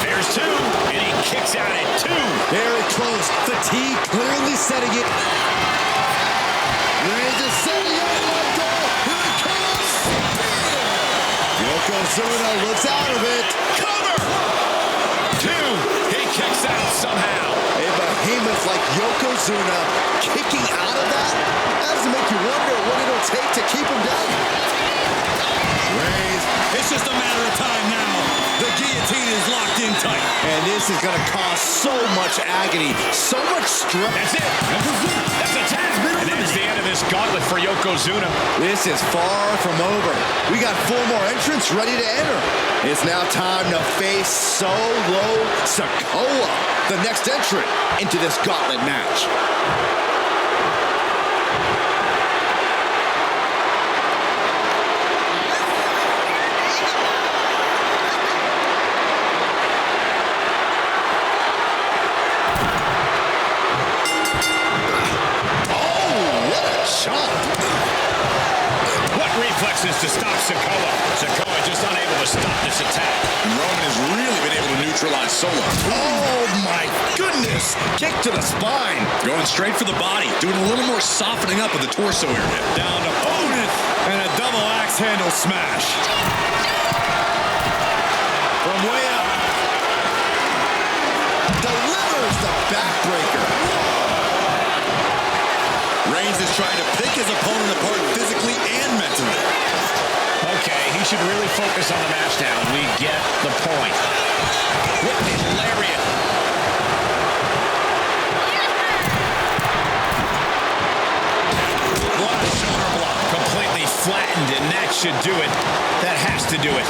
There's two, and he kicks out at two. Very close. Fatigue clearly setting it. Reigns is setting up one goal. Here it comes. Yokozuna looks out of it. Cover! Two. He kicks out somehow. A behemoth like Yokozuna kicking out of that? That doesn't make you wonder what it'll take to keep him down. Reigns. It's just a matter of time now. The guillotine is locked in tight. And this is going to cause so much agony, so much stress. That's it. That's a tap. And that's the end of this gauntlet for Yokozuna. This is far from over. We got 4 more entrants ready to enter. It's now time to face Solo Sikoa, the next entrant into this gauntlet match. Reflexes to stop Sikoa. Sikoa just unable to stop this attack. And Roman has really been able to neutralize Solo. Oh my goodness! Kick to the spine. Going straight for the body. Doing a little more softening up of the torso area. Down opponent. And a double axe handle smash. From way up. Delivers the backbreaker. Reigns is trying to pick his opponent apart physically and mentally. Okay, he should really focus on the match now. We get the point. Whipping lariat. What a shoulder block. Completely flattened, and that should do it. That has to do it.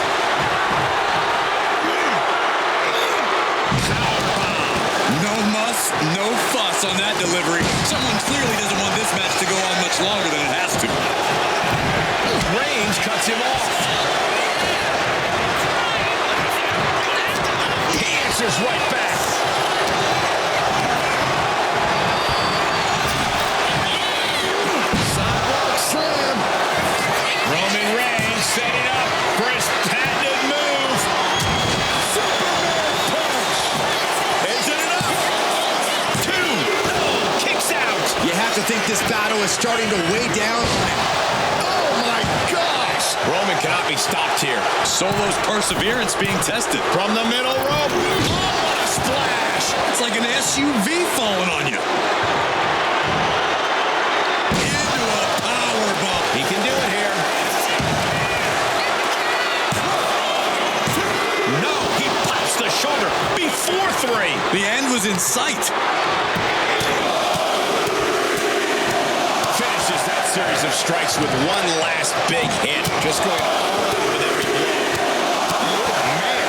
No muss, no fuss on that delivery. Someone clearly doesn't want this match to go on much longer than it has to. Reigns cuts him off. He answers right back. Sidewalk slam. Roman Reigns setting up for his patented move. Superman punch. Isn't it up? Two. Kicks out. You have to think this battle is starting to weigh down on him. Oh my gosh! Roman cannot be stopped here. Solo's perseverance being tested. From the middle rope. Oh, what a splash! It's like an SUV falling on you. Into a powerbomb. He can do it here. No, he pops the shoulder before three. The end was in sight. Finishes that series of strikes with one last big hit. Just going all out with every blow. Oh, man.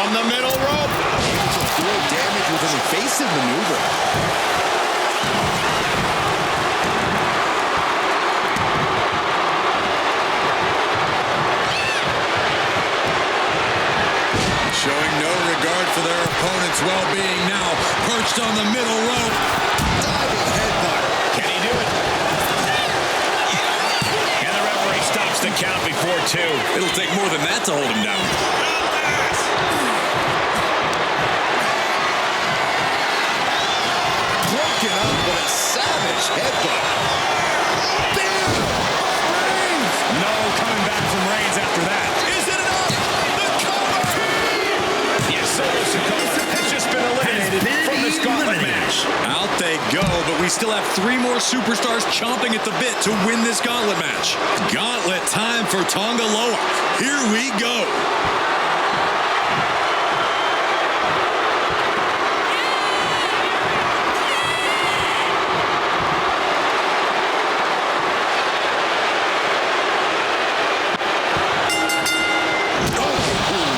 From the middle rope. Able to avoid damage with an evasive maneuver. Showing no regard for their opponent's well-being now. Perched on the middle rope. Diving headbutt. Can he do it? And the referee stops the count before 2. It'll take more than that to hold him down. Broken up with a savage headbutt. Bam! Reigns! No coming back from Reigns after that. Is it enough? The cover! Yes, Solo Sikoa has just been eliminated from this gauntlet match. Out they go, but we still have 3 more superstars chomping at the bit to win this gauntlet match. Gauntlet time for Tonga Loa. Here we go.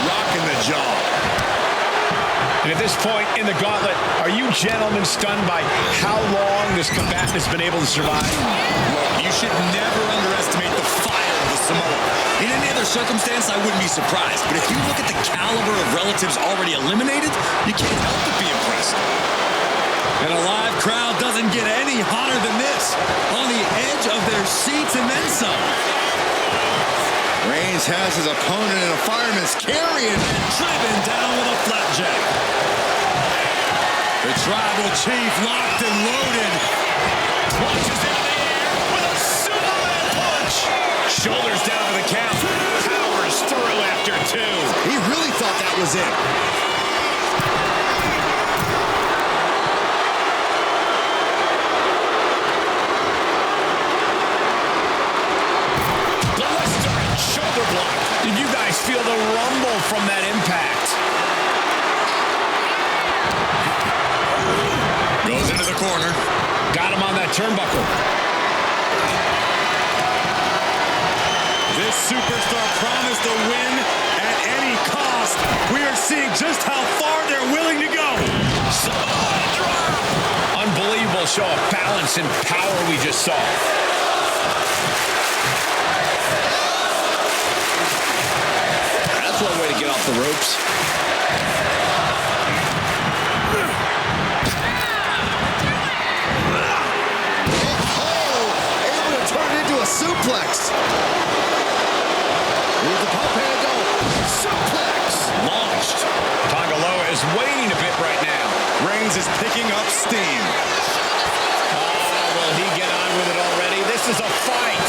Rocking the jaw. And at this point in the gauntlet, are you gentlemen stunned by how long this combatant has been able to survive? Look, you should never underestimate the fire of the Samoan. In any other circumstance, I wouldn't be surprised. But if you look at the caliber of relatives already eliminated, you can't help but be impressed. And a live crowd doesn't get any hotter than this. On the edge of their seats and then some. Reigns has his opponent in a fireman's carry and Driven down with a flapjack. The tribal chief locked and loaded. Launches into the air with a Superman punch. Shoulders down to the count. Powers through after 2. he really thought that was it. Shoulder block. Did you guys feel the rumble from that impact? Goes into the corner. Got him on that turnbuckle. This superstar promised a win at any cost. We are seeing just how far they're willing to go. Samoan drop. Unbelievable show of balance and power we just saw. That's one way to get off the ropes. Able to turn it into a suplex. Here's the pump handle. Suplex. Launched. Tonga Loa is waiting a bit right now. Reigns is picking up steam. Will he get on with it already? This is a fight.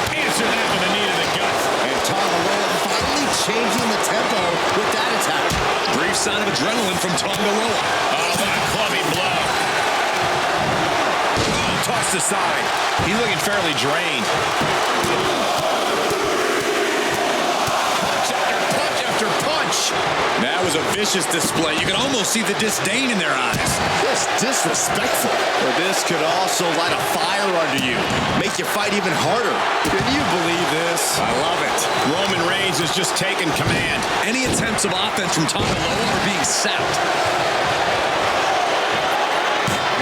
Answer that with a knee to the gut. And Tonga Loa finally changing the tempo with that attack. Brief sign of adrenaline from Tonga Loa. Oh, what a clubbing blow. Oh, tossed aside. He's looking fairly drained. Punch after punch after punch. That was a vicious display. You can almost see the disdain in their eyes. Just disrespectful. But this could also light a fire under you. Make you fight even harder. Can you believe this? I love it. Roman Reigns is just taking command. Any attempts of offense from Tonga Loa are being sapped.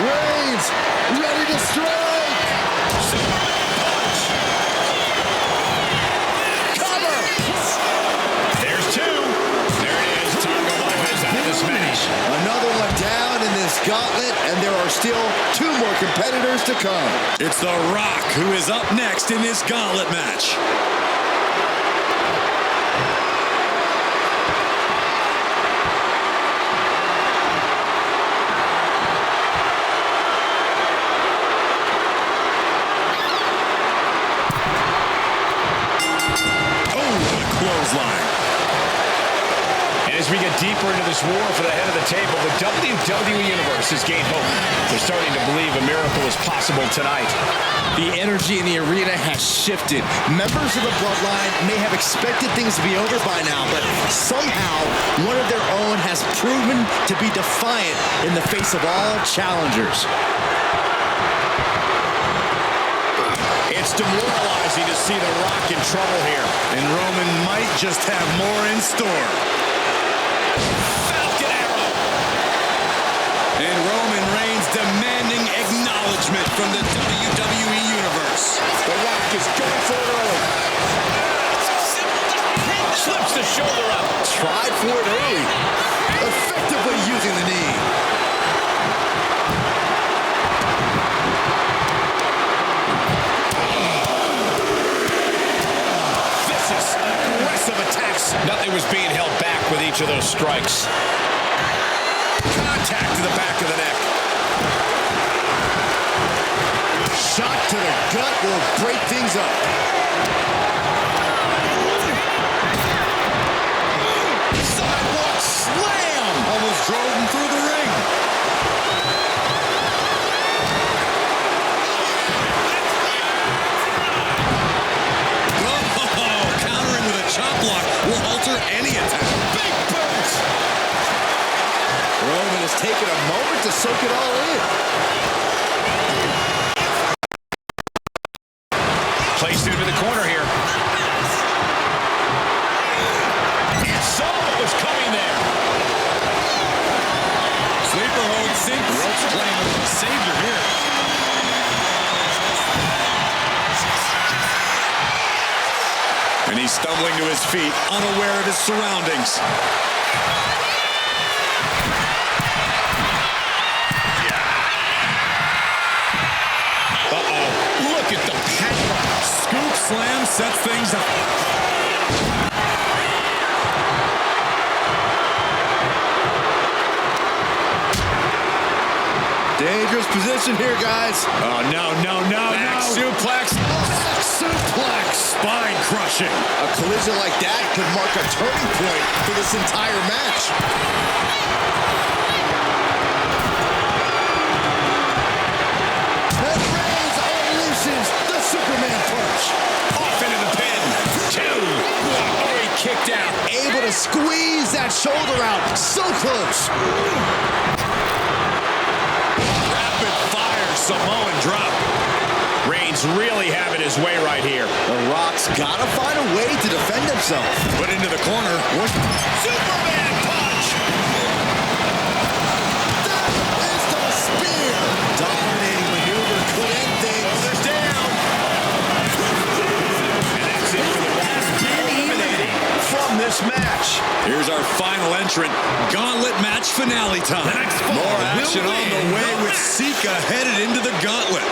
Reigns, ready to strike. Cover. There's 2. There it is. Tonga Loa is out of this match. Another one down in this gauntlet, and there are still 2 more competitors to come. It's The Rock who is up next in this gauntlet match. Clothesline. And as we get deeper into this war for the head of the table, the WWE Universe has gained hope. They're starting to believe a miracle is possible tonight. The energy in the arena has shifted. Members of the bloodline may have expected things to be over by now, but somehow one of their own has proven to be defiant in the face of all challengers. It's demoralizing to see The Rock in trouble here. And Roman might just have more in store. Falcon arrow. And Roman Reigns demanding acknowledgement from the WWE Universe. The Rock is going for it early. Slips the shoulder up. Tried for it early. Effectively using the knee. Vicious, aggressive attacks. Nothing was being held back with each of those strikes. Contact to the back of the neck. Shot to the gut will break things up. Sidewalk slam. Almost drove him through the ring. Oh, countering with a chop block will alter any attack. Big boot. Roman has taken a moment to soak it all in. Placed into the corner here. He saw what was coming there. Sleeper hold sink. Ropes playing with the savior here. And he's stumbling to his feet, unaware of his surroundings. Look at the power. Scoop slam sets things up. Dangerous position here, guys. Oh, no. Back suplex. Suplex. Spine crushing. A collision like that could mark a turning point for this entire match. And Reigns unleashes the Superman punch. Off into the pin. Two. Oh, he kicked out. Able to squeeze that shoulder out. So close. Rapid fire Samoan drop. Reigns really having his way right here. The Rock's got to find a way to defend himself. Put into the corner. Superman punch. That is the spear. Dominating maneuver could end things. They're down. And that's it for the Rock. Eliminated from this match. Here's our final entrant. Gauntlet match finale time. More action on the way with Sika headed into the gauntlet.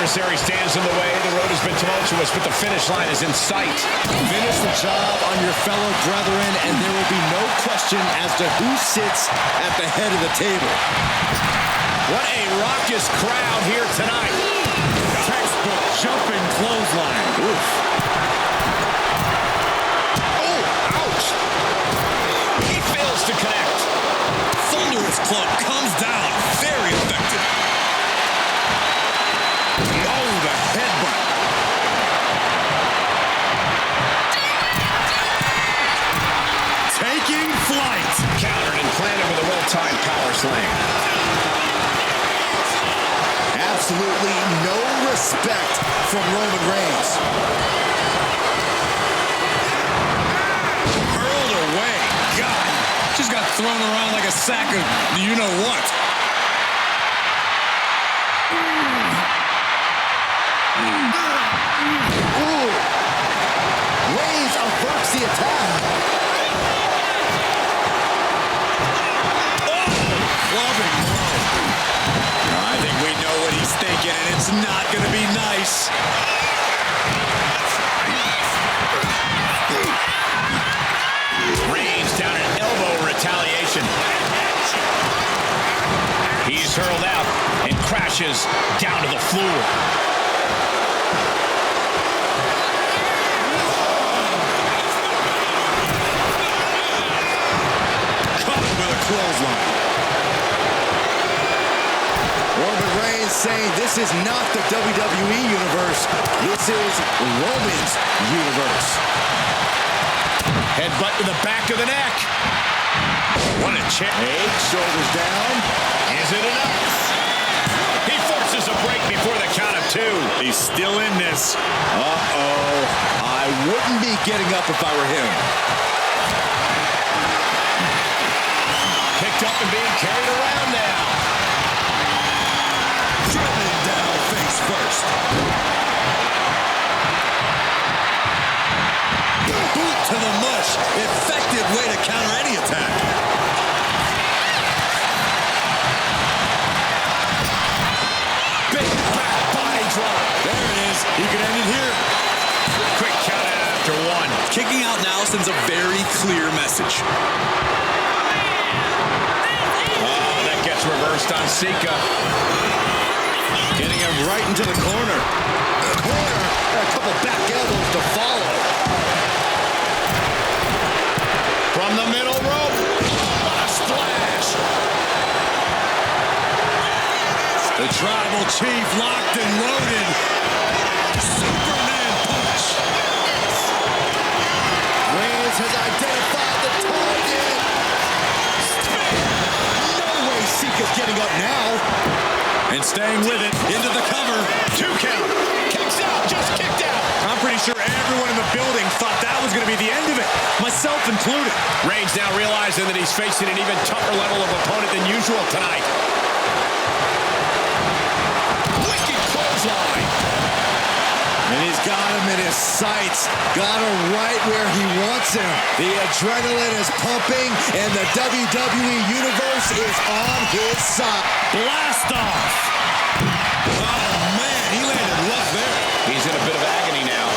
Adversary stands in the way. The road has been tumultuous, but the finish line is in sight. Finish the job on your fellow brethren, and there will be no question as to who sits at the head of the table. What a raucous crowd here tonight. Textbook jumping clothesline. Oof. Oh, ouch. He fails to connect. Thunderous club comes down. Very effective. Oh, the headbutt. Taking flight. Countered and planted with a well-timed power slam. Absolutely no respect from Roman Reigns. Hurled away. God, just got thrown around like a sack of you-know-what. Ooh. Reigns averts the attack. Loving blow. I think we know what he's thinking, and it's not going to be nice. Reigns down an elbow retaliation. He's hurled out and crashes down to the floor. Caught with a clothesline. saying this is not the WWE Universe. This is Roman's Universe. Headbutt to the back of the neck. What a chip. Shoulders down. Is it enough? He forces a break before the count of 2. He's still in this. Uh-oh. I wouldn't be getting up if I were him. Picked up and being carried around now. Driven down face first. Boot to the mush. Effective way to counter any attack. Big back body drop. There it is. You can end it here. Quick count out after 1. Kicking out now sends a very clear message. Oh, that gets reversed on Sika. Getting him right into the corner. A couple back elbows to follow. From the middle rope. What a splash. The tribal chief locked and loaded. Superman punch. Reigns has identified the target. No way Sika's getting up now. And staying with it into the cover. 2 count. Kicks out. Just kicked out. I'm pretty sure everyone in the building thought that was going to be the end of it, myself included. Reigns now realizing that he's facing an even tougher level of opponent than usual tonight. Wicked clothesline. And he's got him in his sights. Got him right where he wants him. The adrenaline is pumping, and the WWE Universe is on his side. Blast off. Oh, man, he landed rough there. He's in a bit of agony now.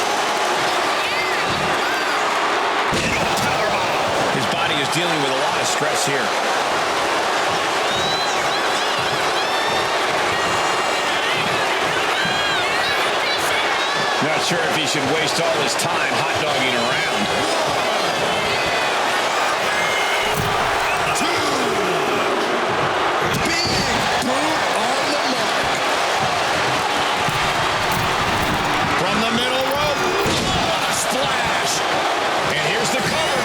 His body is dealing with a lot of stress here. Not sure if he should waste all his time hot-dogging around. 2. Big boot on the mark. From the middle rope. What a splash. And here's the cover.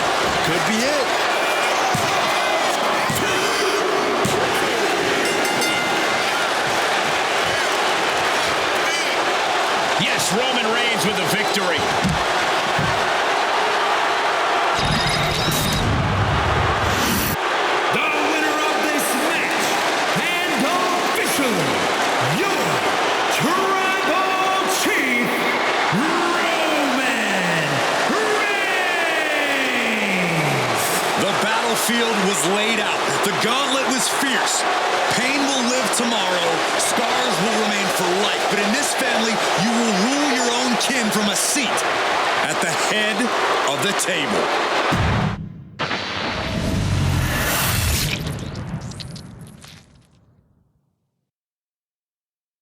Could be it. Yes, Roman Reigns with the victory. The winner of this match, and officially, your tribal chief, Roman Reigns. The battlefield was laid out. The gauntlet was fierce. Pain will live tomorrow. Scars will remain for life. But in this family, you will rule your own kin from a seat at the head of the table.